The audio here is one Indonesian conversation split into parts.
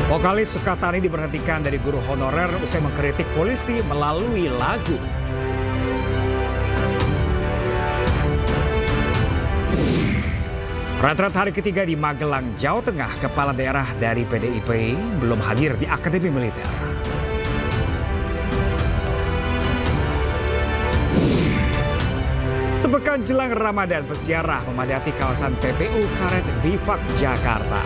Vokalis Sukatani diberhentikan dari guru honorer usai mengkritik polisi melalui lagu. Retret hari ketiga di Magelang, Jawa Tengah, kepala daerah dari PDIP belum hadir di Akademi Militer. Sepekan jelang Ramadan, peziarah memadati kawasan PPU Karet Bifak, Jakarta.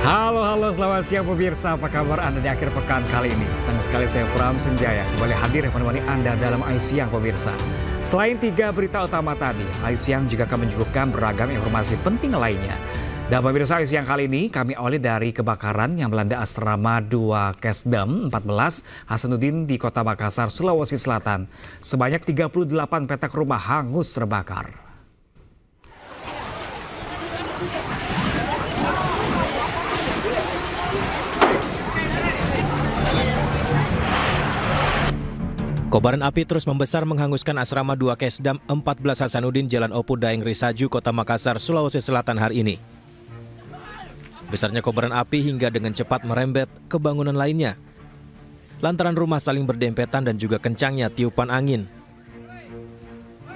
Halo, selamat siang pemirsa. Apa kabar Anda di akhir pekan kali ini? Senang sekali saya Pram Senjaya kembali hadir menemani Anda dalam Ayu Siang pemirsa. Selain 3 berita utama tadi, Ayu Siang juga akan menyuguhkan beragam informasi penting lainnya. Dan pemirsa, Ayu Siang kali ini kami awali dari kebakaran yang melanda asrama 2 Kesdam 14 Hasanuddin di Kota Makassar, Sulawesi Selatan. Sebanyak 38 petak rumah hangus terbakar. Kobaran api terus membesar menghanguskan asrama 2 Kesdam 14 Hasanuddin Jalan Opu Daeng Risaju, Kota Makassar, Sulawesi Selatan hari ini. Besarnya kobaran api hingga dengan cepat merembet ke bangunan lainnya. Lantaran rumah saling berdempetan dan juga kencangnya tiupan angin.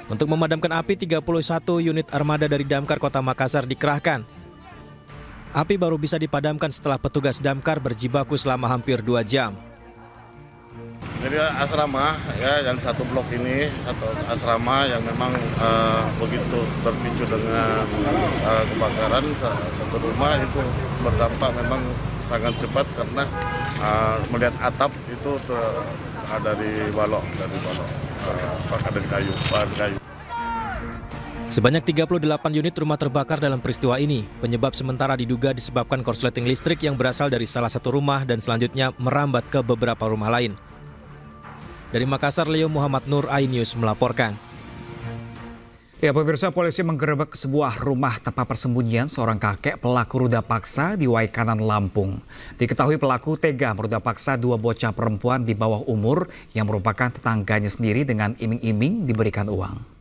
Untuk memadamkan api, 31 unit armada dari Damkar Kota Makassar dikerahkan. Api baru bisa dipadamkan setelah petugas Damkar berjibaku selama hampir 2 jam. Jadi asrama ya, yang satu blok ini, satu asrama yang memang begitu terpicu dengan kebakaran, satu rumah itu berdampak memang sangat cepat karena melihat atap itu dari balok dari kayu. Sebanyak 38 unit rumah terbakar dalam peristiwa ini. Penyebab sementara diduga disebabkan korsleting listrik yang berasal dari salah satu rumah dan selanjutnya merambat ke beberapa rumah lain. Dari Makassar, Leo Muhammad Nur, iNews melaporkan. Ya pemirsa, polisi menggerebek sebuah rumah tempat persembunyian seorang kakek pelaku ruda paksa di Waikanan, Lampung. Diketahui pelaku tega meruda paksa 2 bocah perempuan di bawah umur yang merupakan tetangganya sendiri dengan iming-iming diberikan uang.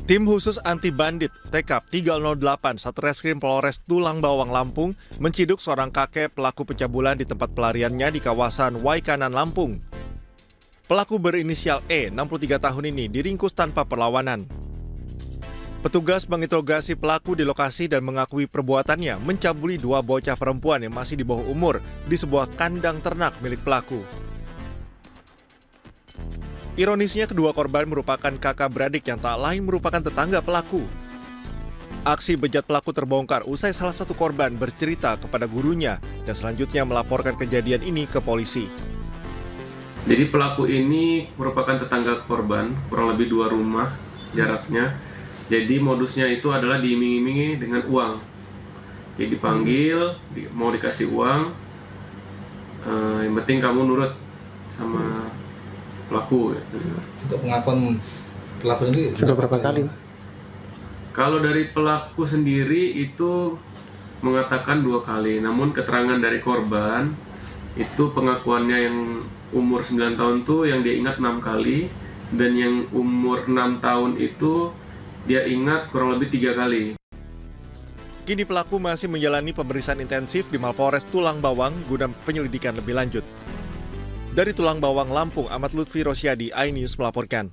Tim khusus anti bandit TKP 308 Satreskrim Polres Tulang Bawang, Lampung menciduk seorang kakek pelaku pencabulan di tempat pelariannya di kawasan Waikanan, Lampung. Pelaku berinisial E, 63 tahun ini diringkus tanpa perlawanan. Petugas menginterogasi pelaku di lokasi dan mengakui perbuatannya mencabuli 2 bocah perempuan yang masih di bawah umur di sebuah kandang ternak milik pelaku. Ironisnya, kedua korban merupakan kakak beradik yang tak lain merupakan tetangga pelaku. Aksi bejat pelaku terbongkar usai salah satu korban bercerita kepada gurunya dan selanjutnya melaporkan kejadian ini ke polisi. Jadi pelaku ini merupakan tetangga korban, kurang lebih 2 rumah jaraknya. Jadi modusnya itu adalah diiming-imingi dengan uang. Jadi dipanggil, mau dikasih uang, yang penting kamu nurut sama pelaku. Untuk pengakuan pelaku sendiri sudah berapa kali? Kalau dari pelaku sendiri itu mengatakan 2 kali, namun keterangan dari korban itu pengakuannya yang umur 9 tahun tuh yang dia ingat 6 kali, dan yang umur 6 tahun itu dia ingat kurang lebih 3 kali. Kini pelaku masih menjalani pemeriksaan intensif di Mapolres Tulang Bawang guna penyelidikan lebih lanjut. Dari Tulang Bawang, Lampung, Ahmad Lutfi Rosyadi, iNews melaporkan.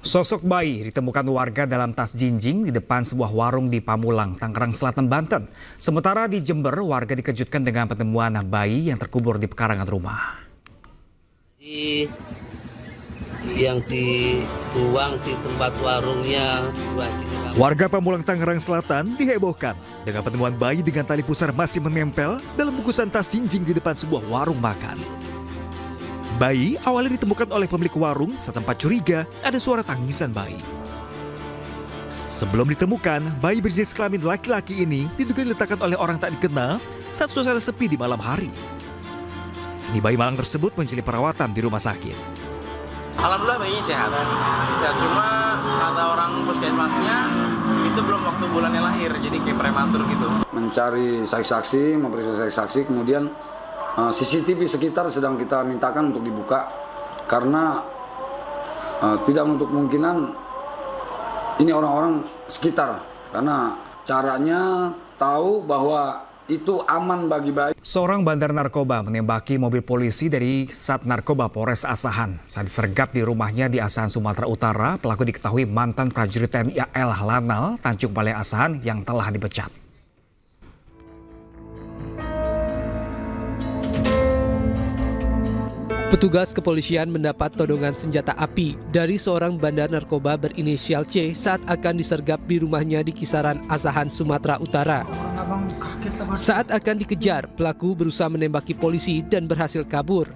Sosok bayi ditemukan warga dalam tas jinjing di depan sebuah warung di Pamulang, Tangerang Selatan, Banten. Sementara di Jember, warga dikejutkan dengan penemuan bayi yang terkubur di pekarangan rumah. Yang dibuang di tempat warungnya. Warga Pamulang, Tangerang Selatan dihebohkan dengan penemuan bayi dengan tali pusar masih menempel dalam bungkusan tas jinjing di depan sebuah warung makan. Bayi awalnya ditemukan oleh pemilik warung saat tempat curiga ada suara tangisan bayi. Sebelum ditemukan, bayi berjenis kelamin laki-laki ini diduga diletakkan oleh orang tak dikenal saat suasana sepi di malam hari. Kini bayi malang tersebut menjalani perawatan di rumah sakit. Alhamdulillah bayinya sehat. Ya, cuma kata orang puskesmasnya itu belum waktu bulannya lahir, jadi kayak prematur gitu. Mencari saksi-saksi, memeriksa saksi-saksi, kemudian CCTV sekitar sedang kita mintakan untuk dibuka karena tidak menutup kemungkinan ini orang-orang sekitar, karena caranya tahu bahwa itu aman bagi bayi. Seorang bandar narkoba menembaki mobil polisi dari Sat Narkoba Polres Asahan. Saat disergap di rumahnya di Asahan, Sumatera Utara, pelaku diketahui mantan prajurit TNI AL Lanal, Tanjung Balai Asahan yang telah dipecat. Petugas kepolisian mendapat todongan senjata api dari seorang bandar narkoba berinisial C saat akan disergap di rumahnya di kisaran Asahan, Sumatera Utara. Saat akan dikejar, pelaku berusaha menembaki polisi dan berhasil kabur.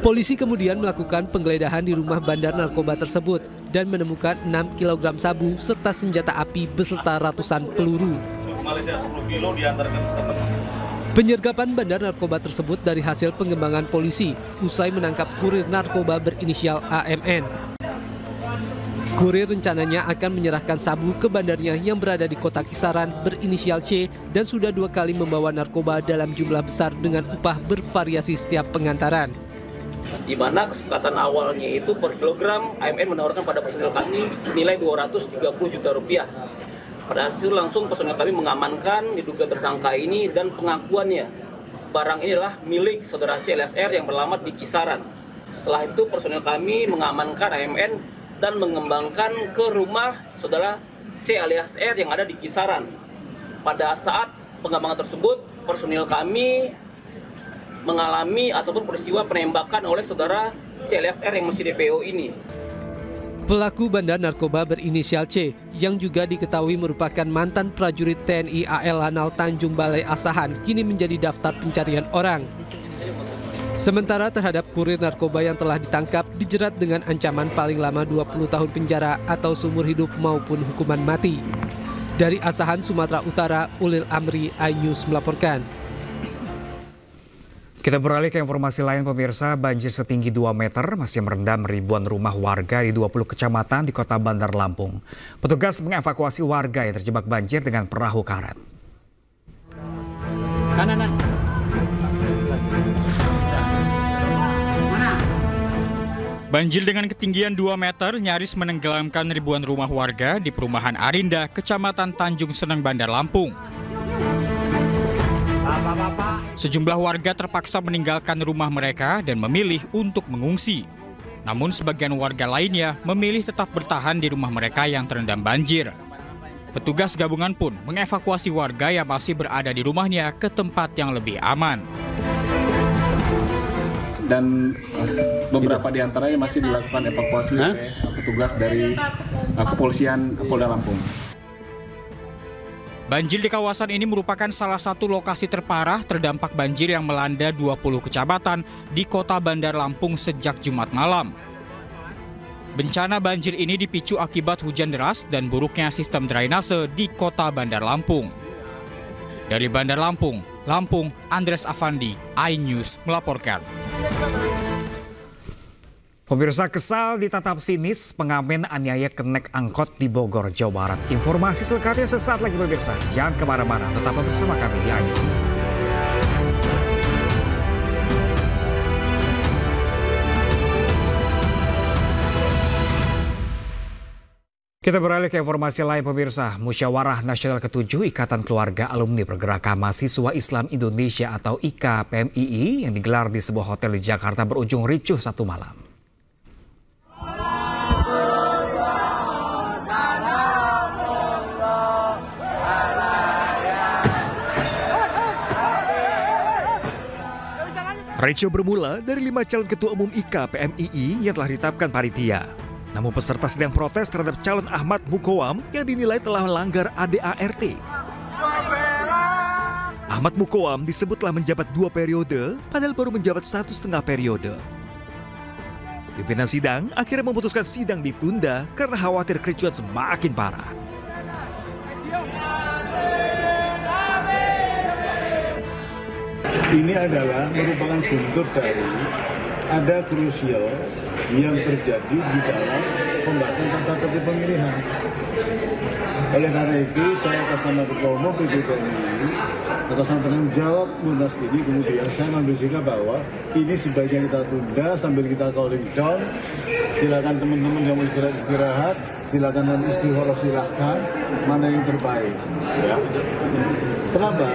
Polisi kemudian melakukan penggeledahan di rumah bandar narkoba tersebut dan menemukan 6 kg sabu serta senjata api beserta ratusan peluru. Penyergapan bandar narkoba tersebut dari hasil pengembangan polisi usai menangkap kurir narkoba berinisial AMN. Kurir rencananya akan menyerahkan sabu ke bandarnya yang berada di kota kisaran berinisial C dan sudah 2 kali membawa narkoba dalam jumlah besar dengan upah bervariasi setiap pengantaran. Di mana kesepakatan awalnya itu per kilogram AMN menawarkan pada personil kami nilai 230 juta rupiah. Pada hasil langsung personel kami mengamankan diduga tersangka ini dan pengakuannya barang ini adalah milik saudara C alias R yang beralamat di kisaran. Setelah itu personel kami mengamankan AMN dan mengembangkan ke rumah saudara C alias R yang ada di kisaran. Pada saat pengembangan tersebut personel kami mengalami ataupun peristiwa penembakan oleh saudara C alias R yang masih DPO ini. Pelaku bandar narkoba berinisial C yang juga diketahui merupakan mantan prajurit TNI AL Lanal Tanjung Balai Asahan kini menjadi daftar pencarian orang. Sementara terhadap kurir narkoba yang telah ditangkap dijerat dengan ancaman paling lama 20 tahun penjara atau seumur hidup maupun hukuman mati. Dari Asahan, Sumatera Utara, Ulil Amri, iNews melaporkan. Kita beralih ke informasi lain pemirsa, banjir setinggi 2 meter masih merendam ribuan rumah warga di 20 kecamatan di kota Bandar Lampung. Petugas mengevakuasi warga yang terjebak banjir dengan perahu karet. Kanan. Banjir dengan ketinggian 2 meter nyaris menenggelamkan ribuan rumah warga di perumahan Arinda, Kecamatan Tanjung Seneng, Bandar Lampung. Sejumlah warga terpaksa meninggalkan rumah mereka dan memilih untuk mengungsi. Namun sebagian warga lainnya memilih tetap bertahan di rumah mereka yang terendam banjir. Petugas gabungan pun mengevakuasi warga yang masih berada di rumahnya ke tempat yang lebih aman. Dan beberapa di antaranya masih dilakukan evakuasi oleh petugas dari kepolisian Polda Lampung. Banjir di kawasan ini merupakan salah satu lokasi terparah terdampak banjir yang melanda 20 kecamatan di kota Bandar Lampung sejak Jumat malam. Bencana banjir ini dipicu akibat hujan deras dan buruknya sistem drainase di kota Bandar Lampung. Dari Bandar Lampung, Andres Afandi, iNews melaporkan. Pemirsa, kesal ditatap sinis pengamen aniaya kenek angkot di Bogor, Jawa Barat. Informasi selengkapnya sesaat lagi pemirsa. Jangan kemana-mana, tetap bersama kami di IC. Kita beralih ke informasi lain pemirsa. Musyawarah Nasional ke-7 Ikatan Keluarga Alumni Pergerakan Mahasiswa Islam Indonesia atau IKPMII yang digelar di sebuah hotel di Jakarta berujung ricuh satu malam. Ricuh bermula dari 5 calon ketua umum IKPMII yang telah ditetapkan panitia. Namun peserta sedang protes terhadap calon Ahmad Mukowam yang dinilai telah melanggar ADART. Ahmad Mukowam disebut telah menjabat 2 periode, padahal baru menjabat 1,5 periode. Pimpinan sidang akhirnya memutuskan sidang ditunda karena khawatir kericuhan semakin parah. Ini adalah merupakan bentuk dari ada krusial yang terjadi di dalam pembahasan tata tertib pemilihan. Oleh karena itu, saya atas nama Ketua Umum PBPMI, atas nama penanggung jawab Munas ini, kemudian saya mengambil sikap bahwa ini sebaiknya kita tunda sambil kita calling down. Silakan teman-teman yang mau istirahat, silakan nanti istikharah, silakan mana yang terbaik. Ya. Kenapa?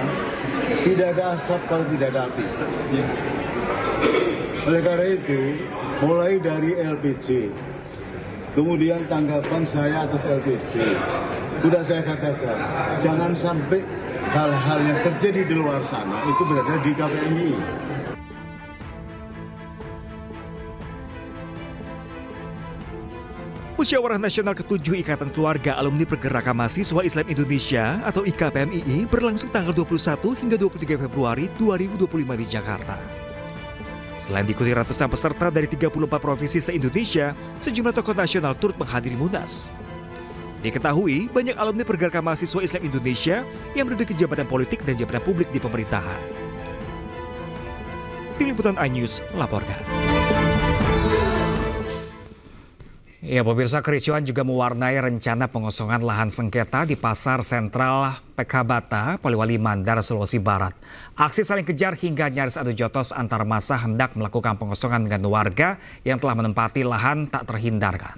Tidak ada asap kalau tidak ada api. Oleh karena itu, mulai dari LPG, kemudian tanggapan saya atas LPG, sudah saya katakan, jangan sampai hal-hal yang terjadi di luar sana itu berada di KPMI. Musyawarah Nasional ke-7 Ikatan Keluarga Alumni Pergerakan Mahasiswa Islam Indonesia atau IKPMII berlangsung tanggal 21 hingga 23 Februari 2025 di Jakarta. Selain diikuti ratusan peserta dari 34 provinsi se-Indonesia, sejumlah tokoh nasional turut menghadiri Munas. Diketahui, banyak alumni Pergerakan Mahasiswa Islam Indonesia yang menduduki jabatan politik dan jabatan publik di pemerintahan. Tim Liputan iNews melaporkan. Ya, pemirsa, kericuhan juga mewarnai rencana pengosongan lahan sengketa di Pasar Sentral Pekabata, Polewali Mandar, Sulawesi Barat. Aksi saling kejar hingga nyaris adu jotos antar massa hendak melakukan pengosongan dengan warga yang telah menempati lahan tak terhindarkan.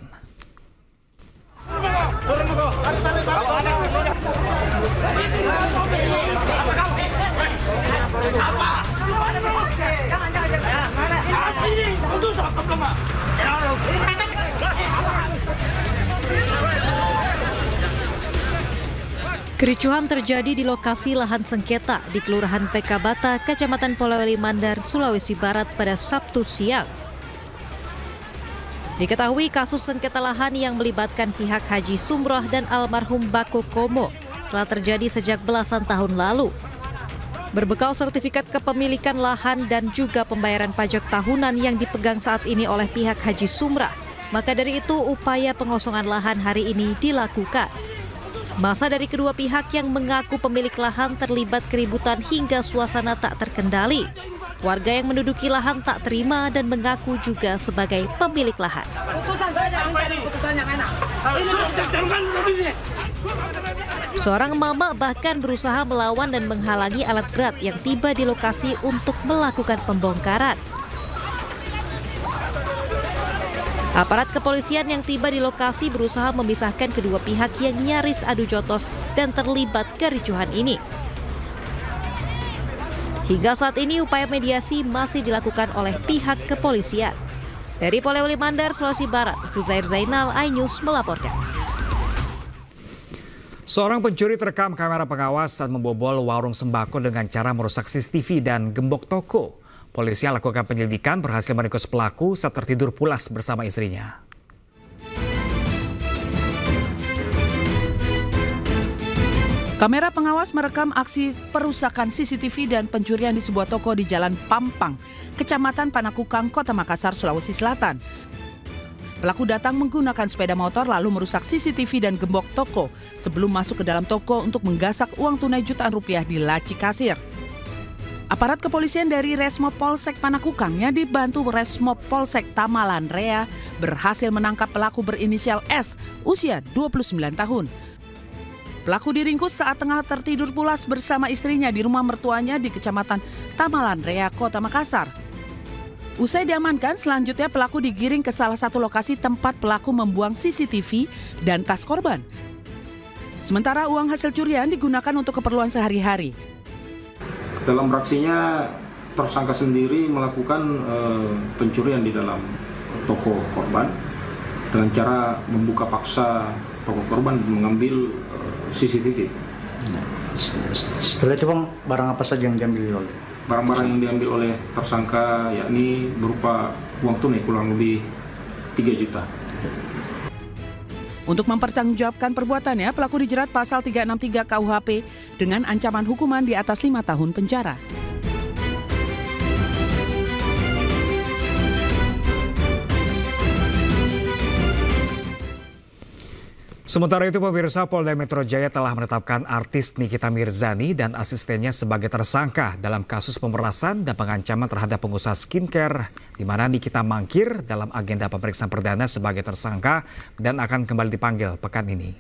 Kericuhan terjadi di lokasi lahan sengketa di Kelurahan Pekabata, Kecamatan Polewali Mandar, Sulawesi Barat pada Sabtu siang. Diketahui kasus sengketa lahan yang melibatkan pihak Haji Sumroh dan almarhum Bako Komo telah terjadi sejak belasan tahun lalu. Berbekal sertifikat kepemilikan lahan dan juga pembayaran pajak tahunan yang dipegang saat ini oleh pihak Haji Sumrah, maka dari itu upaya pengosongan lahan hari ini dilakukan. Massa dari kedua pihak yang mengaku pemilik lahan terlibat keributan hingga suasana tak terkendali. Warga yang menduduki lahan tak terima dan mengaku juga sebagai pemilik lahan. Seorang mama bahkan berusaha melawan dan menghalangi alat berat yang tiba di lokasi untuk melakukan pembongkaran. Aparat kepolisian yang tiba di lokasi berusaha memisahkan kedua pihak yang nyaris adu jotos dan terlibat kericuhan ini. Hingga saat ini upaya mediasi masih dilakukan oleh pihak kepolisian. Dari Polewali Mandar, Sulawesi Barat, Huzair Zainal, iNews melaporkan. Seorang pencuri terekam kamera pengawas saat membobol warung sembako dengan cara merusak CCTV dan gembok toko. Polisi yang lakukan penyelidikan berhasil meringkus pelaku saat tertidur pulas bersama istrinya. Kamera pengawas merekam aksi perusakan CCTV dan pencurian di sebuah toko di Jalan Pampang, Kecamatan Panakukang, Kota Makassar, Sulawesi Selatan. Pelaku datang menggunakan sepeda motor lalu merusak CCTV dan gembok toko sebelum masuk ke dalam toko untuk menggasak uang tunai jutaan rupiah di laci kasir. Aparat kepolisian dari Resmob Polsek Panakukang yang dibantu Resmob Polsek Tamalan Rea berhasil menangkap pelaku berinisial S, usia 29 tahun. Pelaku diringkus saat tengah tertidur pulas bersama istrinya di rumah mertuanya di Kecamatan Tamalan Rea, Kota Makassar. Usai diamankan, selanjutnya pelaku digiring ke salah satu lokasi tempat pelaku membuang CCTV dan tas korban. Sementara uang hasil curian digunakan untuk keperluan sehari-hari. Dalam aksinya, tersangka sendiri melakukan pencurian di dalam toko korban dengan cara membuka paksa toko korban mengambil CCTV. Setelah itu Bang, barang apa saja yang diambil oleh? Barang-barang yang diambil oleh tersangka yakni berupa uang tunai kurang lebih 3 juta. Untuk mempertanggungjawabkan perbuatannya, pelaku dijerat pasal 363 KUHP dengan ancaman hukuman di atas 5 tahun penjara. Sementara itu pemirsa, Polda Metro Jaya telah menetapkan artis Nikita Mirzani dan asistennya sebagai tersangka dalam kasus pemerasan dan pengancaman terhadap pengusaha skincare, di mana Nikita mangkir dalam agenda pemeriksaan perdana sebagai tersangka dan akan kembali dipanggil pekan ini.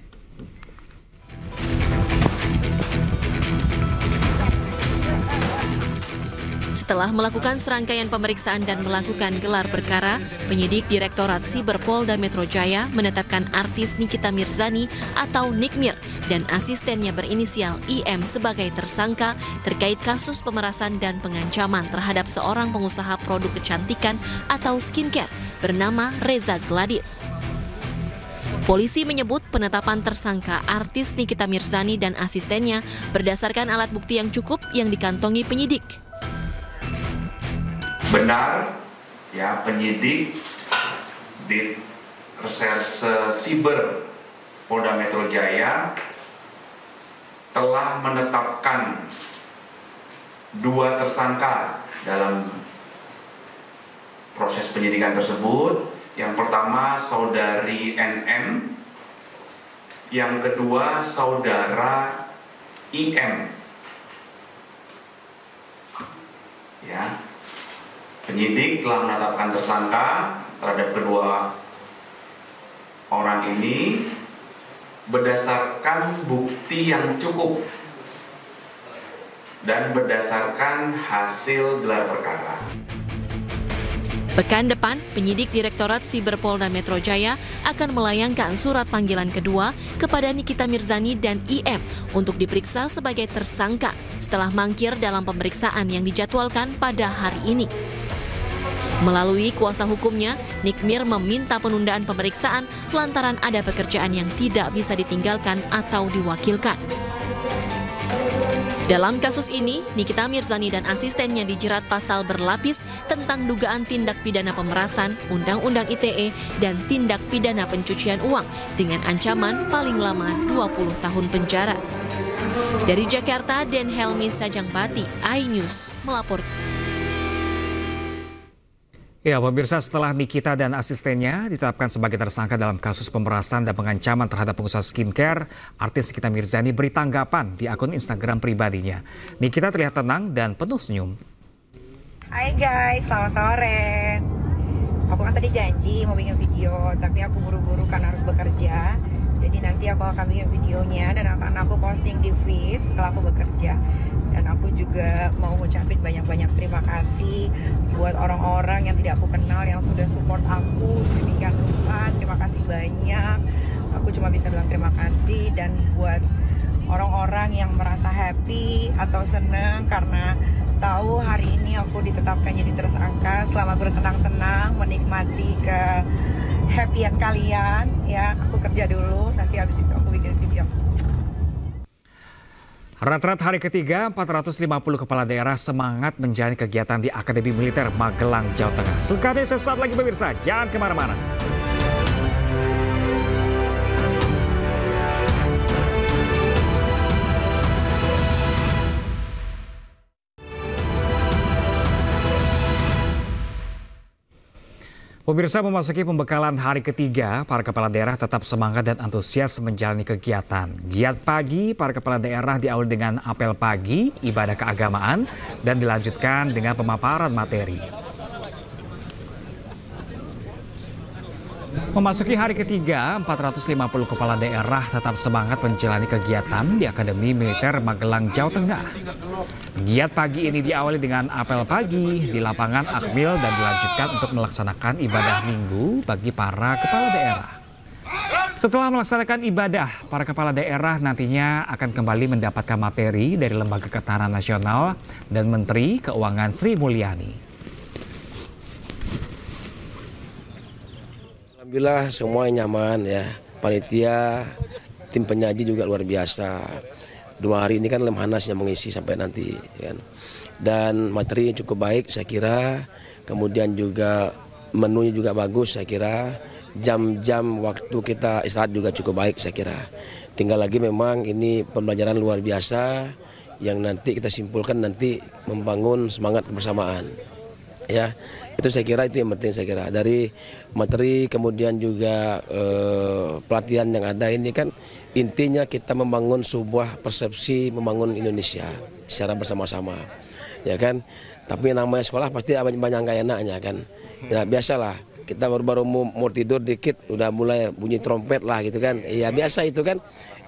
Setelah melakukan serangkaian pemeriksaan dan melakukan gelar perkara, penyidik Direktorat Siber Polda Metro Jaya menetapkan artis Nikita Mirzani atau Nikmir dan asistennya berinisial IM sebagai tersangka terkait kasus pemerasan dan pengancaman terhadap seorang pengusaha produk kecantikan atau skincare bernama Reza Gladys. Polisi menyebut penetapan tersangka artis Nikita Mirzani dan asistennya berdasarkan alat bukti yang cukup yang dikantongi penyidik. Benar, ya, penyidik di Reserse Siber Polda Metro Jaya telah menetapkan 2 tersangka dalam proses penyidikan tersebut. Yang pertama saudari NM, yang kedua saudara IM. Ya. Penyidik telah menetapkan tersangka terhadap kedua orang ini berdasarkan bukti yang cukup dan berdasarkan hasil gelar perkara. Pekan depan, penyidik Direktorat Siber Polda Metro Jaya akan melayangkan surat panggilan kedua kepada Nikita Mirzani dan IM untuk diperiksa sebagai tersangka setelah mangkir dalam pemeriksaan yang dijadwalkan pada hari ini. Melalui kuasa hukumnya, Nikmir meminta penundaan pemeriksaan lantaran ada pekerjaan yang tidak bisa ditinggalkan atau diwakilkan. Dalam kasus ini, Nikita Mirzani dan asistennya dijerat pasal berlapis tentang dugaan tindak pidana pemerasan, Undang-Undang ITE, dan tindak pidana pencucian uang dengan ancaman paling lama 20 tahun penjara. Dari Jakarta, Den Helmi Sajangbati, iNews melaporkan. Ya, pemirsa, setelah Nikita dan asistennya ditetapkan sebagai tersangka dalam kasus pemerasan dan pengancaman terhadap pengusaha skincare, artis Nikita Mirzani beri tanggapan di akun Instagram pribadinya. Nikita terlihat tenang dan penuh senyum. Hai guys, selamat sore. Aku kan tadi janji mau bikin video, tapi aku buru-buru kan harus bekerja. Jadi nanti aku akan bikin videonya dan akan aku posting di feed setelah aku bekerja. Dan aku juga mau ngucapin banyak-banyak terima kasih buat orang-orang yang tidak aku kenal yang sudah support aku sedemikian rupa. Terima kasih banyak. Aku cuma bisa bilang terima kasih. Dan buat orang-orang yang merasa happy atau senang karena tahu hari ini aku ditetapkan jadi tersangka, selamat bersenang-senang menikmati ke-happyan kalian ya. Aku kerja dulu, nanti habis itu aku bikin video. Rat-rat hari ketiga, 450 kepala daerah semangat menjalani kegiatan di Akademi Militer Magelang, Jawa Tengah. Selengkapnya sesaat lagi pemirsa, jangan kemana-mana. Pemirsa, memasuki pembekalan hari ketiga, para kepala daerah tetap semangat dan antusias menjalani kegiatan. Giat pagi, para kepala daerah diawali dengan apel pagi, ibadah keagamaan, dan dilanjutkan dengan pemaparan materi. Memasuki hari ketiga, 450 kepala daerah tetap semangat menjalani kegiatan di Akademi Militer Magelang, Jawa Tengah. Giat pagi ini diawali dengan apel pagi di lapangan Akmil dan dilanjutkan untuk melaksanakan ibadah minggu bagi para kepala daerah. Setelah melaksanakan ibadah, para kepala daerah nantinya akan kembali mendapatkan materi dari Lembaga Ketahanan Nasional dan Menteri Keuangan Sri Mulyani. Alhamdulillah semuanya nyaman ya, panitia, tim penyaji juga luar biasa. 2 hari ini kan Lemhanas yang mengisi sampai nanti kan. Dan materi cukup baik saya kira, kemudian juga menunya juga bagus saya kira, jam-jam waktu kita istirahat juga cukup baik saya kira. Tinggal lagi memang ini pembelajaran luar biasa yang nanti kita simpulkan nanti membangun semangat kebersamaan. Ya, itu saya kira itu yang penting saya kira. Dari materi kemudian juga pelatihan yang ada ini kan intinya kita membangun sebuah persepsi membangun Indonesia secara bersama-sama. Ya kan? Tapi namanya sekolah pasti banyak nggak enaknya kan. Ya biasalah. Kita baru mau tidur dikit udah mulai bunyi trompet lah gitu kan. Ya biasa itu kan.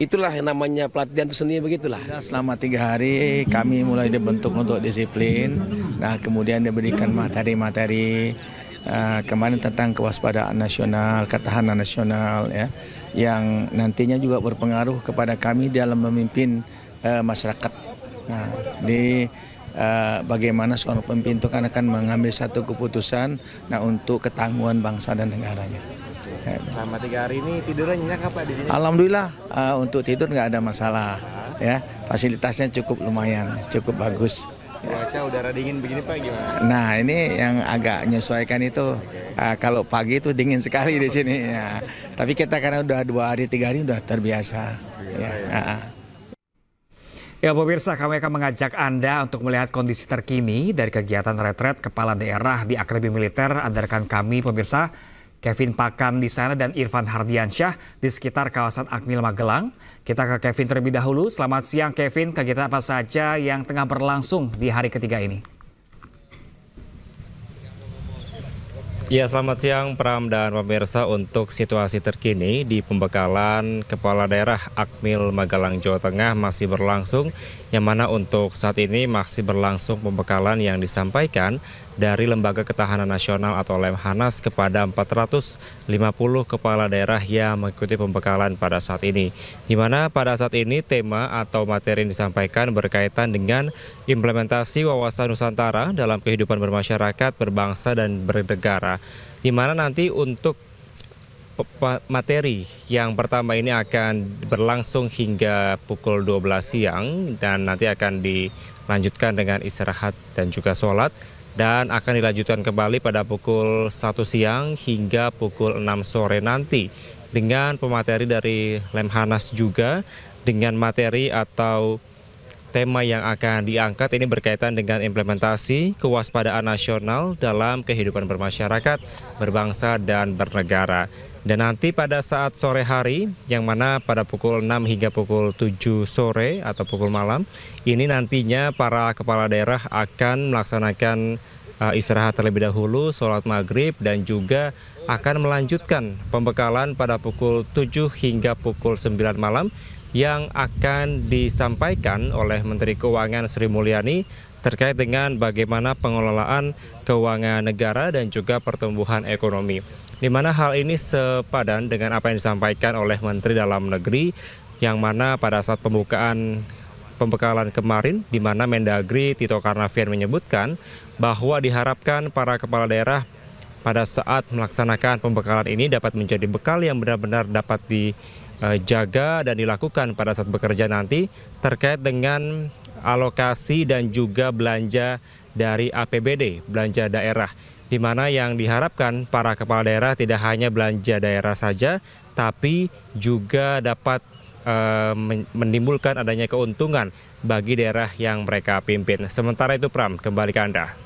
Itulah yang namanya pelatihan itu sendiri begitulah. Selama 3 hari kami mulai dibentuk untuk disiplin. Nah kemudian diberikan materi-materi kemarin tentang kewaspadaan nasional, ketahanan nasional ya, yang nantinya juga berpengaruh kepada kami dalam memimpin masyarakat. Nah, bagaimana seorang pemimpin itu akan mengambil satu keputusan untuk ketangguhan bangsa dan negaranya. Selama 3 hari ini tidurnya nyenyak apa di sini? Alhamdulillah untuk tidur nggak ada masalah, ya fasilitasnya cukup lumayan, cukup bagus. Cuaca udara dingin begini Pak gimana? Nah ini yang agak menyesuaikan itu kalau pagi itu dingin sekali di sini. Ya. Tapi kita karena udah 2 hari 3 hari udah terbiasa. Ya pemirsa, kami akan mengajak Anda untuk melihat kondisi terkini dari kegiatan retret kepala daerah di Akademi Militer. Anda rekan kami pemirsa, Kevin Pakan di sana dan Irfan Hardiansyah di sekitar kawasan Akmil Magelang. Kita ke Kevin terlebih dahulu. Selamat siang Kevin, kegiatan apa saja yang tengah berlangsung di hari ketiga ini? Ya, selamat siang Pram dan pemirsa. Untuk situasi terkini di pembekalan Kepala Daerah Akmil Magelang Jawa Tengah masih berlangsung, yang mana untuk saat ini masih berlangsung pembekalan yang disampaikan dari Lembaga Ketahanan Nasional atau Lemhanas kepada 450 kepala daerah yang mengikuti pembekalan pada saat ini. Di mana pada saat ini tema atau materi yang disampaikan berkaitan dengan implementasi wawasan Nusantara dalam kehidupan bermasyarakat, berbangsa dan bernegara. Di mana nanti untuk materi yang pertama ini akan berlangsung hingga pukul 12 siang dan nanti akan dilanjutkan dengan istirahat dan juga sholat. Dan akan dilanjutkan kembali pada pukul 1 siang hingga pukul 6 sore nanti dengan pemateri dari Lemhanas juga dengan materi atau tema yang akan diangkat ini berkaitan dengan implementasi kewaspadaan nasional dalam kehidupan bermasyarakat, berbangsa dan bernegara. Dan nanti pada saat sore hari yang mana pada pukul 6 hingga pukul 7 sore atau pukul malam ini nantinya para kepala daerah akan melaksanakan istirahat terlebih dahulu, sholat maghrib dan juga akan melanjutkan pembekalan pada pukul 7 hingga pukul 9 malam yang akan disampaikan oleh Menteri Keuangan Sri Mulyani terkait dengan bagaimana pengelolaan keuangan negara dan juga pertumbuhan ekonomi. Di mana hal ini sepadan dengan apa yang disampaikan oleh Menteri Dalam Negeri yang mana pada saat pembekalan kemarin di mana Mendagri Tito Karnavian menyebutkan bahwa diharapkan para kepala daerah pada saat melaksanakan pembekalan ini dapat menjadi bekal yang benar-benar dapat dijaga dan dilakukan pada saat bekerja nanti terkait dengan alokasi dan juga belanja dari APBD, belanja daerah. Di mana yang diharapkan para kepala daerah tidak hanya belanja daerah saja, tapi juga dapat menimbulkan adanya keuntungan bagi daerah yang mereka pimpin. Sementara itu Pram, kembali ke Anda.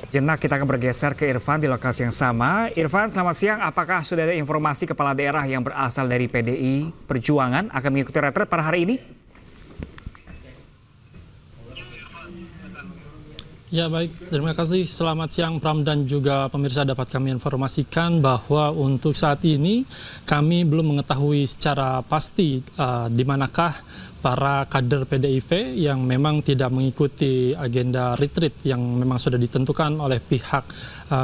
Jenak kita akan bergeser ke Irfan di lokasi yang sama. Irfan, selamat siang. Apakah sudah ada informasi kepala daerah yang berasal dari PDI Perjuangan akan mengikuti retret pada hari ini? Ya baik, terima kasih. Selamat siang Pram dan juga pemirsa. Dapat kami informasikan bahwa untuk saat ini kami belum mengetahui secara pasti di manakah para kader PDIP yang memang tidak mengikuti agenda retreat yang memang sudah ditentukan oleh pihak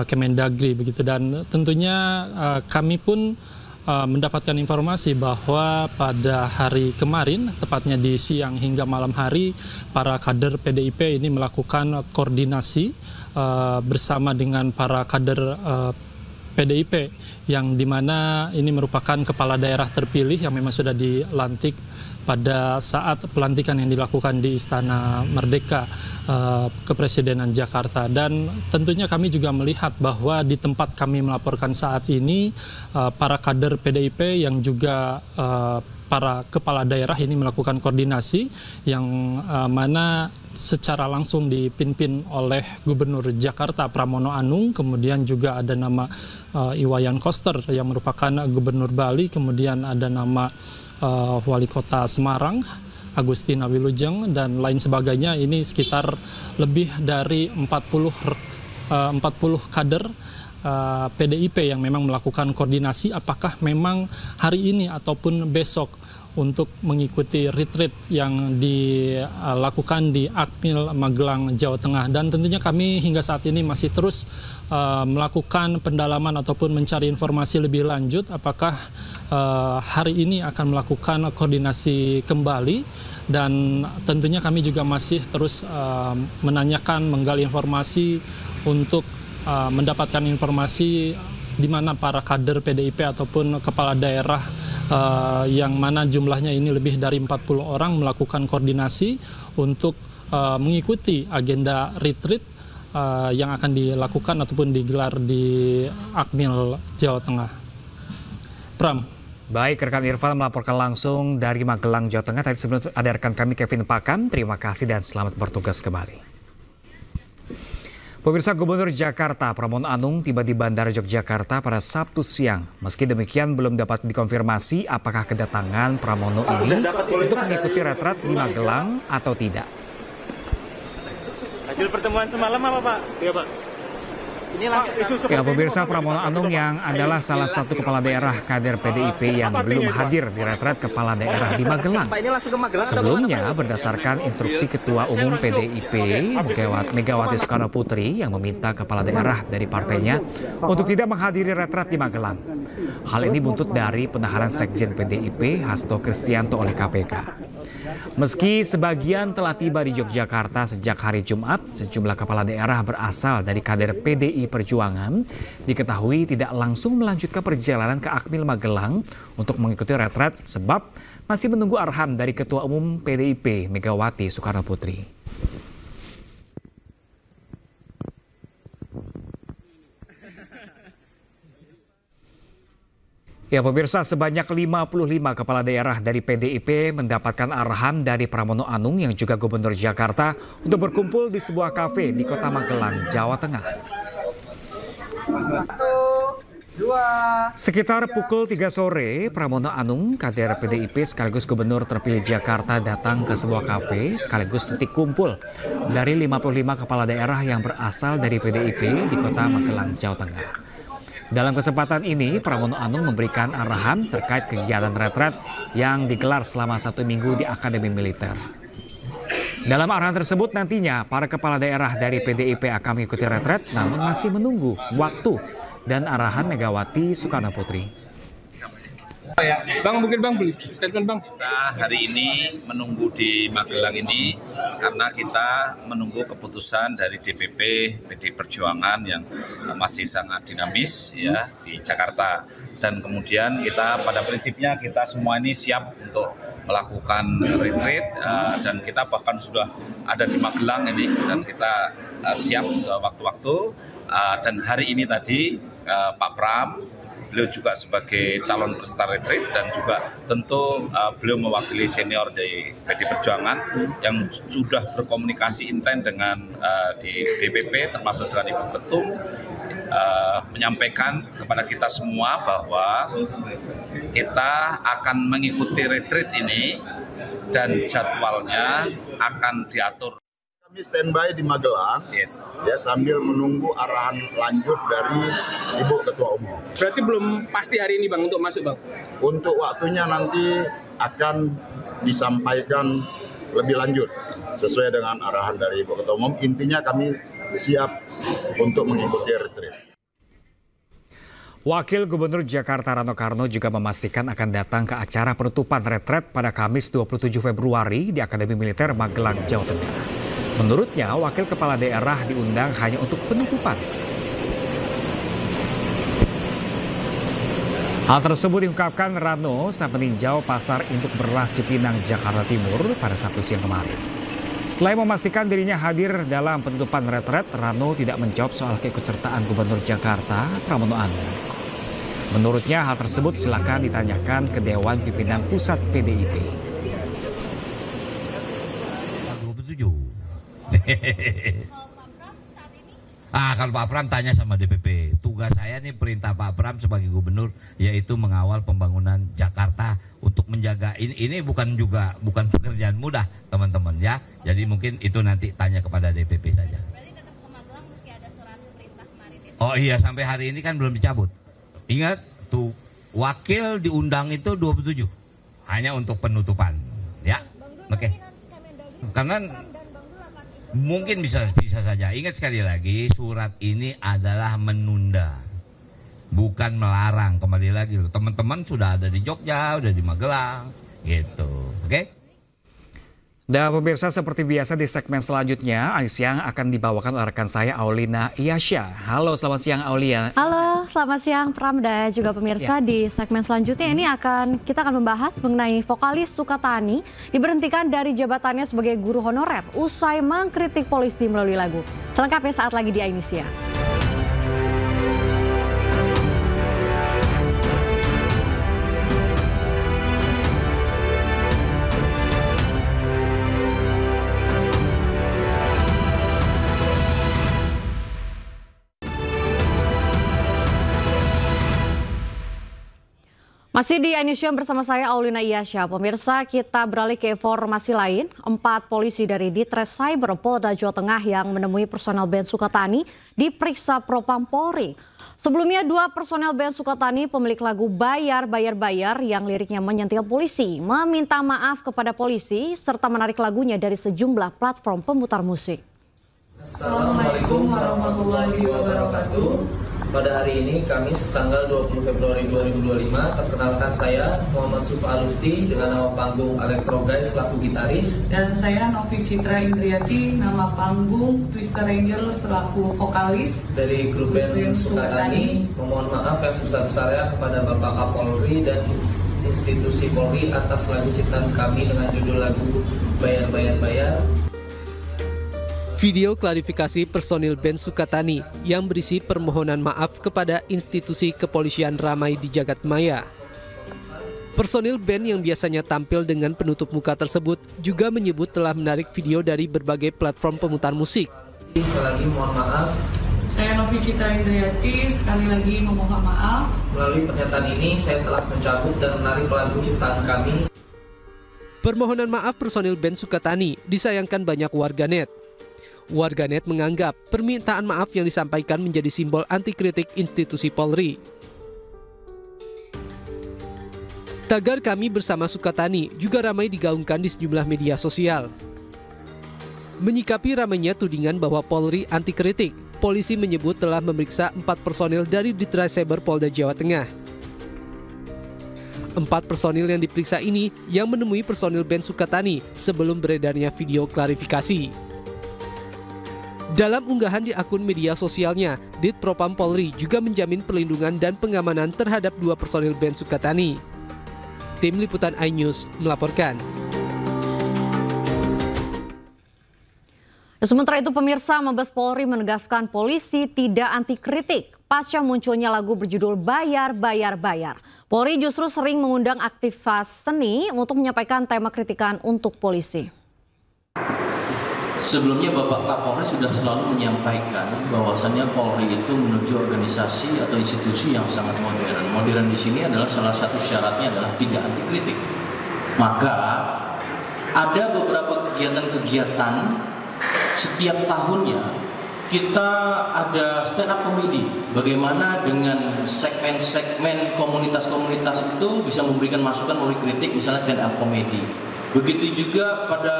Kemendagri begitu. Dan tentunya kami pun mendapatkan informasi bahwa pada hari kemarin, tepatnya di siang hingga malam hari, para kader PDIP ini melakukan koordinasi bersama dengan para kader PDIP yang dimana ini merupakan kepala daerah terpilih yang memang sudah dilantik pada saat pelantikan yang dilakukan di Istana Merdeka Kepresidenan Jakarta. Dan tentunya kami juga melihat bahwa di tempat kami melaporkan saat ini para kader PDIP yang juga para kepala daerah ini melakukan koordinasi yang mana secara langsung dipimpin oleh Gubernur Jakarta Pramono Anung, kemudian juga ada nama Iwayan Koster yang merupakan Gubernur Bali, kemudian ada nama Wali Kota Semarang Agustina Wilujeng, dan lain sebagainya. Ini sekitar lebih dari 40 kader PDIP yang memang melakukan koordinasi apakah memang hari ini ataupun besok untuk mengikuti retreat yang dilakukan di Akmil Magelang, Jawa Tengah. Dan tentunya kami hingga saat ini masih terus melakukan pendalaman ataupun mencari informasi lebih lanjut apakah hari ini akan melakukan koordinasi kembali, dan tentunya kami juga masih terus menanyakan, menggali informasi untuk mendapatkan informasi di mana para kader PDIP ataupun kepala daerah yang mana jumlahnya ini lebih dari 40 orang melakukan koordinasi untuk mengikuti agenda retreat yang akan dilakukan ataupun digelar di Akmil, Jawa Tengah. Pram. Baik, rekan Irfan melaporkan langsung dari Magelang, Jawa Tengah. Tadi sebelum ada rekan kami Kevin Pakam. Terima kasih dan selamat bertugas kembali. Pemirsa, Gubernur Jakarta Pramono Anung tiba di Bandara Yogyakarta pada Sabtu siang. Meski demikian belum dapat dikonfirmasi apakah kedatangan Pramono ini untuk mengikuti retret di Magelang atau tidak. Hasil pertemuan semalam apa, Pak? Iya, Pak. Ya, pemirsa, Pramono Anung yang adalah salah satu kepala daerah kader PDIP yang belum hadir di retret kepala daerah di Magelang. Sebelumnya, berdasarkan instruksi Ketua Umum PDIP Megawati Soekarno Putri yang meminta kepala daerah dari partainya untuk tidak menghadiri retret di Magelang. Hal ini buntut dari penahanan Sekjen PDIP Hasto Kristianto oleh KPK. Meski sebagian telah tiba di Yogyakarta sejak hari Jumat, sejumlah kepala daerah berasal dari kader PDI Perjuangan diketahui tidak langsung melanjutkan perjalanan ke Akmil Magelang untuk mengikuti retret sebab masih menunggu arahan dari Ketua Umum PDIP Megawati Soekarno Putri. Ya, pemirsa, sebanyak 55 kepala daerah dari PDIP mendapatkan arahan dari Pramono Anung yang juga Gubernur Jakarta untuk berkumpul di sebuah kafe di Kota Magelang, Jawa Tengah. Sekitar pukul 3 sore, Pramono Anung, kader PDIP sekaligus Gubernur terpilih Jakarta datang ke sebuah kafe sekaligus titik kumpul dari 55 kepala daerah yang berasal dari PDIP di Kota Magelang, Jawa Tengah. Dalam kesempatan ini, Pramono Anung memberikan arahan terkait kegiatan retret yang digelar selama 1 minggu di Akademi Militer. Dalam arahan tersebut nantinya para kepala daerah dari PDIP akan mengikuti retret namun masih menunggu waktu dan arahan Megawati Soekarno Putri. Bang, mungkin Bang, beli statement Bang. Kita hari ini menunggu di Magelang ini karena kita menunggu keputusan dari DPP PDI Perjuangan yang masih sangat dinamis ya di Jakarta. Dan kemudian kita pada prinsipnya kita semua ini siap untuk melakukan retreat dan kita bahkan sudah ada di Magelang ini dan kita siap sewaktu-waktu dan hari ini tadi Pak Pram beliau juga sebagai calon peserta retreat dan juga tentu beliau mewakili senior dari PDI Perjuangan yang sudah berkomunikasi intens dengan di DPP termasuk dengan Ibu Ketum menyampaikan kepada kita semua bahwa kita akan mengikuti retreat ini dan jadwalnya akan diatur. Kami standby di Magelang, ya sambil menunggu arahan lanjut dari Ibu Ketua Umum. Berarti belum pasti hari ini Bang untuk masuk Bang? Untuk waktunya nanti akan disampaikan lebih lanjut sesuai dengan arahan dari Ibu Ketua Umum. Intinya kami siap untuk mengikuti retreat. Wakil Gubernur Jakarta Rano Karno juga memastikan akan datang ke acara penutupan retret pada Kamis 27 Februari di Akademi Militer Magelang, Jawa Tengah. Menurutnya, wakil kepala daerah diundang hanya untuk penutupan. Hal tersebut diungkapkan Rano saat meninjau pasar induk beras Cipinang, Jakarta Timur pada Sabtu siang kemarin. Selain memastikan dirinya hadir dalam penutupan retret, Rano tidak menjawab soal keikutsertaan Gubernur Jakarta Pramono Anung. Menurutnya hal tersebut silakan ditanyakan ke Dewan Pimpinan Pusat PDIP. Kalau Pak Pram tanya sama DPP, tugas saya nih perintah Pak Pram sebagai gubernur yaitu mengawal pembangunan Jakarta untuk menjaga ini bukan pekerjaan mudah teman-teman ya. Jadi mungkin itu nanti tanya kepada DPP saja. Berarti tetap ke Magelang meski ada surat perintah kemarin itu. Oh iya, sampai hari ini kan belum dicabut. Ingat tuh, wakil diundang itu 27 hanya untuk penutupan ya. Oke. Karena mungkin bisa saja. Ingat sekali lagi, surat ini adalah menunda, bukan melarang. Kembali lagi loh, teman-teman sudah ada di Jogja, udah di Magelang, gitu. Oke? Dan pemirsa, seperti biasa di segmen selanjutnya, Ayu Siang akan dibawakan oleh rekan saya Aulina Iyasya. Halo, selamat siang Aulia. Halo, selamat siang Pram dan juga pemirsa. Di segmen selanjutnya ini kita akan membahas mengenai vokalis Sukatani diberhentikan dari jabatannya sebagai guru honorer usai mengkritik polisi melalui lagu. Selengkapnya saat lagi di Indonesia. Masih di Indonesia bersama saya Aulina Iyasya. Pemirsa, kita beralih ke informasi lain. 4 polisi dari Ditres Cyber Polda Jawa Tengah yang menemui personel band Sukatani diperiksa Propam Polri. Sebelumnya 2 personel band Sukatani pemilik lagu Bayar Bayar Bayar yang liriknya menyentil polisi meminta maaf kepada polisi serta menarik lagunya dari sejumlah platform pemutar musik. Assalamualaikum warahmatullahi wabarakatuh. Pada hari ini, Kamis tanggal 20 Februari 2025, perkenalkan saya Muhammad Sufa Alusti dengan nama panggung Electro Guys selaku gitaris. Dan saya Novi Citra Indriati, nama panggung Twister Angel selaku vokalis. Dari grup band Sukatani, memohon maaf yang sebesar-besarnya kepada Bapak Kapolri dan institusi Polri atas lagu ciptaan kami dengan judul lagu Bayar Bayar Bayar. Video klarifikasi personil band Sukatani yang berisi permohonan maaf kepada institusi kepolisian ramai di jagat maya. Personil band yang biasanya tampil dengan penutup muka tersebut juga menyebut telah menarik video dari berbagai platform pemutar musik. Sekali lagi mohon maaf. Saya Novi Citra Indriati, sekali lagi memohon maaf. Melalui pernyataan ini saya telah mencabut dan menarik lagu ciptaan kami. Permohonan maaf personil band Sukatani disayangkan banyak warganet. Warganet menganggap permintaan maaf yang disampaikan menjadi simbol anti kritik institusi Polri. Tagar kami bersama Sukatani juga ramai digaungkan di sejumlah media sosial. Menyikapi ramainya tudingan bahwa Polri anti kritik, polisi menyebut telah memeriksa 4 personil dari Ditres Cyber Polda Jawa Tengah. 4 personil yang diperiksa ini yang menemui personil band Sukatani sebelum beredarnya video klarifikasi. Dalam unggahan di akun media sosialnya, Dit Propam Polri juga menjamin perlindungan dan pengamanan terhadap 2 personil band Sukatani. Tim Liputan iNews melaporkan. Sementara itu pemirsa, Mabes Polri menegaskan polisi tidak anti kritik pasca munculnya lagu berjudul Bayar Bayar Bayar. Polri justru sering mengundang aktivis seni untuk menyampaikan tema kritikan untuk polisi. Sebelumnya Bapak Kapolri sudah selalu menyampaikan bahwasannya Polri itu menuju organisasi atau institusi yang sangat modern. Modern di sini adalah salah satu syaratnya adalah tidak anti kritik. Maka ada beberapa kegiatan-kegiatan setiap tahunnya kita ada stand up comedy. Bagaimana dengan segmen-segmen komunitas-komunitas itu bisa memberikan masukan melalui kritik, misalnya stand up comedy. Begitu juga pada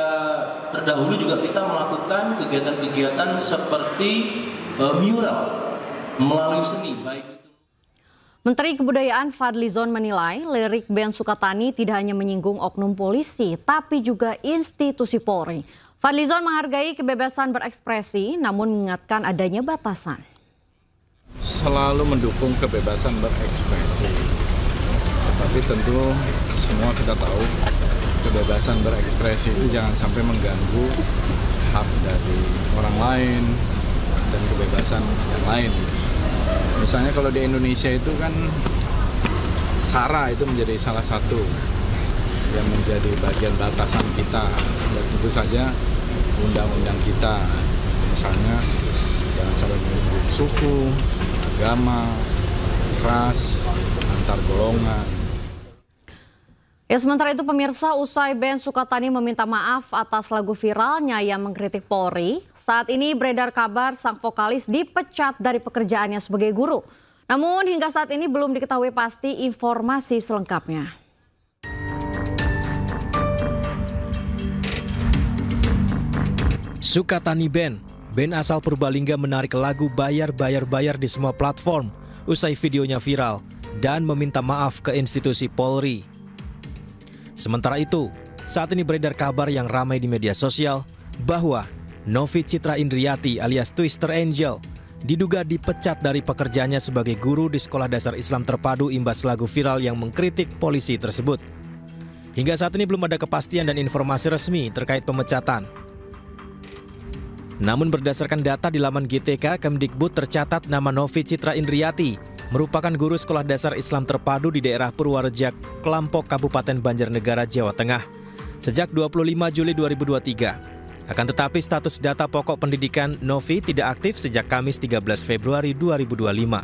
terdahulu juga kita melakukan kegiatan-kegiatan seperti mural melalui seni. Menteri Kebudayaan Fadlizon menilai lirik band Sukatani tidak hanya menyinggung oknum polisi, tapi juga institusi Polri. Fadlizon menghargai kebebasan berekspresi, namun mengingatkan adanya batasan. Selalu mendukung kebebasan berekspresi, tapi tentu semua kita tahu kebebasan berekspresi itu jangan sampai mengganggu hak dari orang lain dan kebebasan yang lain. Misalnya kalau di Indonesia itu kan SARA itu menjadi salah satu yang menjadi bagian batasan kita. Dan tentu saja undang-undang kita. Misalnya jangan sampai menyinggung suku, agama, ras, antar golongan. Ya, sementara itu pemirsa, usai Ben Sukatani meminta maaf atas lagu viralnya yang mengkritik Polri, saat ini beredar kabar sang vokalis dipecat dari pekerjaannya sebagai guru. Namun hingga saat ini belum diketahui pasti informasi selengkapnya. Sukatani Band asal Purbalingga menarik lagu Bayar di semua platform usai videonya viral dan meminta maaf ke institusi Polri. Sementara itu, saat ini beredar kabar yang ramai di media sosial bahwa Novi Citra Indriati alias Twister Angel diduga dipecat dari pekerjaannya sebagai guru di Sekolah Dasar Islam Terpadu imbas lagu viral yang mengkritik polisi tersebut. Hingga saat ini belum ada kepastian dan informasi resmi terkait pemecatan. Namun berdasarkan data di laman GTK Kemdikbud tercatat nama Novi Citra Indriati merupakan guru Sekolah Dasar Islam Terpadu di daerah Purwarejak, Klampok, Kabupaten Banjarnegara, Jawa Tengah sejak 25 Juli 2023. Akan tetapi status data pokok pendidikan Novi tidak aktif sejak Kamis 13 Februari 2025.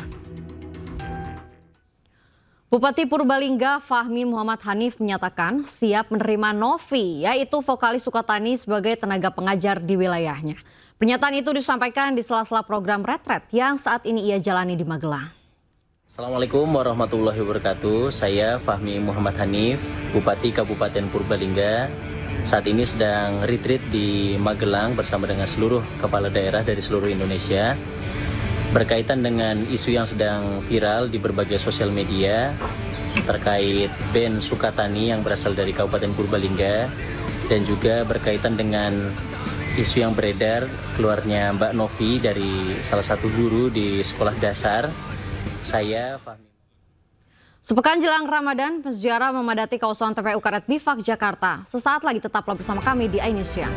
Bupati Purbalingga Fahmi Muhammad Hanif menyatakan siap menerima Novi, yaitu vokalis Sukatani sebagai tenaga pengajar di wilayahnya. Pernyataan itu disampaikan di sela-sela program retret yang saat ini ia jalani di Magelang. Assalamualaikum warahmatullahi wabarakatuh. Saya Fahmi Muhammad Hanif, Bupati Kabupaten Purbalingga. Saat ini sedang retreat di Magelang bersama dengan seluruh kepala daerah dari seluruh Indonesia. Berkaitan dengan isu yang sedang viral di berbagai sosial media terkait band Sukatani yang berasal dari Kabupaten Purbalingga. Dan juga berkaitan dengan isu yang beredar keluarnya Mbak Novi dari salah satu guru di sekolah dasar. Saya Fahmi. Sepekan jelang Ramadan, peziarah memadati kawasan TPU Karet Bifak, Jakarta. Sesaat lagi tetaplah bersama kami di iNews Siang.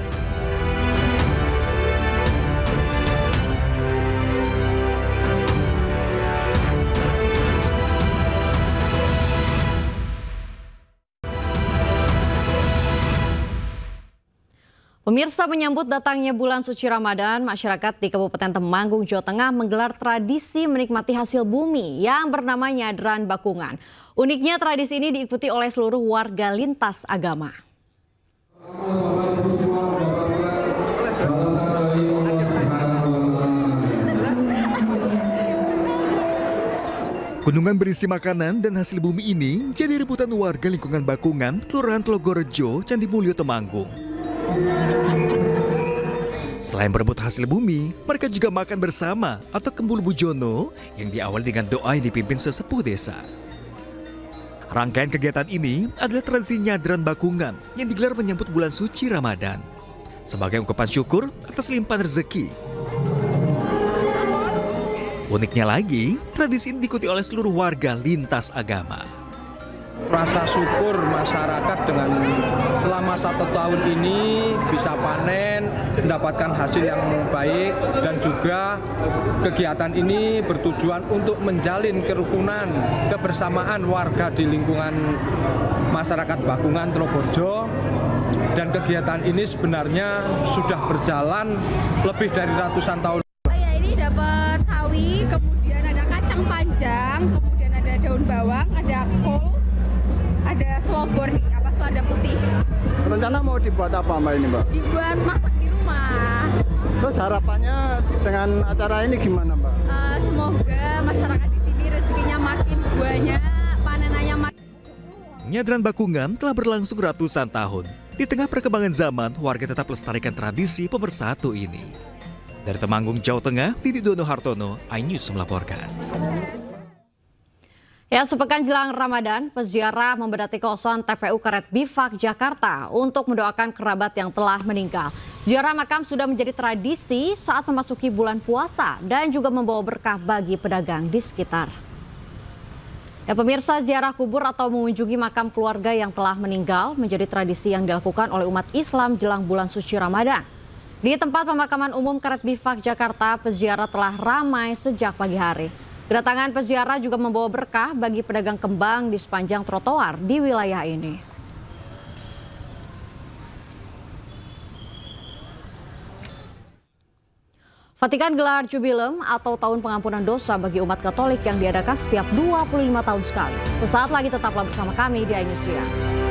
Pemirsa, menyambut datangnya bulan suci Ramadan, masyarakat di Kabupaten Temanggung, Jawa Tengah menggelar tradisi menikmati hasil bumi yang bernama Nyadran Bakungan. Uniknya tradisi ini diikuti oleh seluruh warga lintas agama. Gunungan berisi makanan dan hasil bumi ini jadi rebutan warga lingkungan Bakungan, Kelurahan Telogorejo, Candi Mulyo, Temanggung. Selain berebut hasil bumi, mereka juga makan bersama atau kembul bujono yang diawali dengan doa yang dipimpin sesepuh desa. Rangkaian kegiatan ini adalah tradisi Nyadran Bakungan yang digelar menyambut bulan suci Ramadan sebagai ungkapan syukur atas limpahan rezeki. Uniknya lagi, tradisi ini diikuti oleh seluruh warga lintas agama. Rasa syukur masyarakat dengan selama 1 tahun ini bisa panen, mendapatkan hasil yang baik, dan juga kegiatan ini bertujuan untuk menjalin kerukunan, kebersamaan warga di lingkungan masyarakat Bakungan, Telogorejo. Dan kegiatan ini sebenarnya sudah berjalan lebih dari ratusan tahun. Ini dapat sawi, kemudian ada kacang panjang, kemudian ada daun bawang, ada kol, ada selobor nih, apa selada putih. Rencana mau dibuat apa Mbak ini Mbak? Dibuat masak di rumah. Terus harapannya dengan acara ini gimana Mbak? Semoga masyarakat di sini rezekinya makin banyak, panenannya makin. Nyadran Bakungan telah berlangsung ratusan tahun. Di tengah perkembangan zaman, warga tetap lestarikan tradisi pemersatu ini. Dari Temanggung, Jawa Tengah, Didi Dono Hartono, iNews melaporkan. Ya, sepekan jelang Ramadan, peziarah membadati kawasan TPU Karet Bifak, Jakarta untuk mendoakan kerabat yang telah meninggal. Ziarah makam sudah menjadi tradisi saat memasuki bulan puasa dan juga membawa berkah bagi pedagang di sekitar. Ya, pemirsa, ziarah kubur atau mengunjungi makam keluarga yang telah meninggal menjadi tradisi yang dilakukan oleh umat Islam jelang bulan suci Ramadan. Di tempat pemakaman umum Karet Bifak, Jakarta, peziarah telah ramai sejak pagi hari. Kedatangan peziarah juga membawa berkah bagi pedagang kembang di sepanjang trotoar di wilayah ini. Vatikan gelar Jubilem atau Tahun Pengampunan Dosa bagi umat Katolik yang diadakan setiap 25 tahun sekali. Sesaat lagi tetaplah bersama kami di iNews Siang.